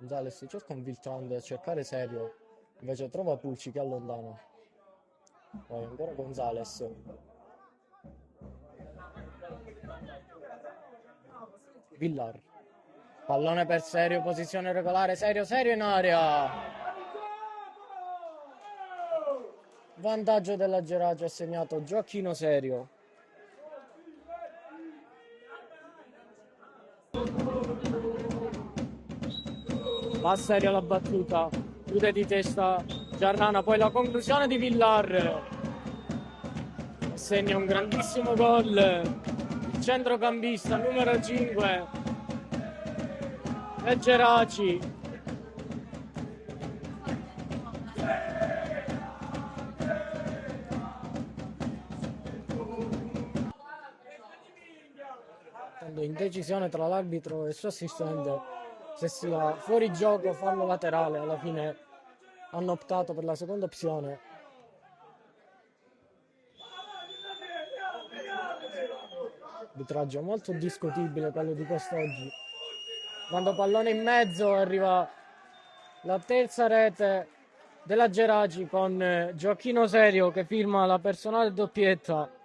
Gonzalez cerca infiltrando a cercare Serio, invece trova Pucci che allontana. Poi ancora Gonzalez. Villar. Pallone per Serio, posizione regolare, Serio in area. Vantaggio della Geraci assegnato Gioacchino Serio. Va Serio alla battuta, chiude di testa Giarrana, poi la conclusione di Villar. Segna un grandissimo gol il centrocampista numero 5 e Geraci. Indecisione tra l'arbitro e il suo assistente se sia fuori gioco, fallo laterale. Alla fine hanno optato per la seconda opzione. Arbitraggio molto discutibile quello di quest'oggi. Quando pallone in mezzo arriva la terza rete della Geraci con Gioacchino Serio che firma la personale doppietta.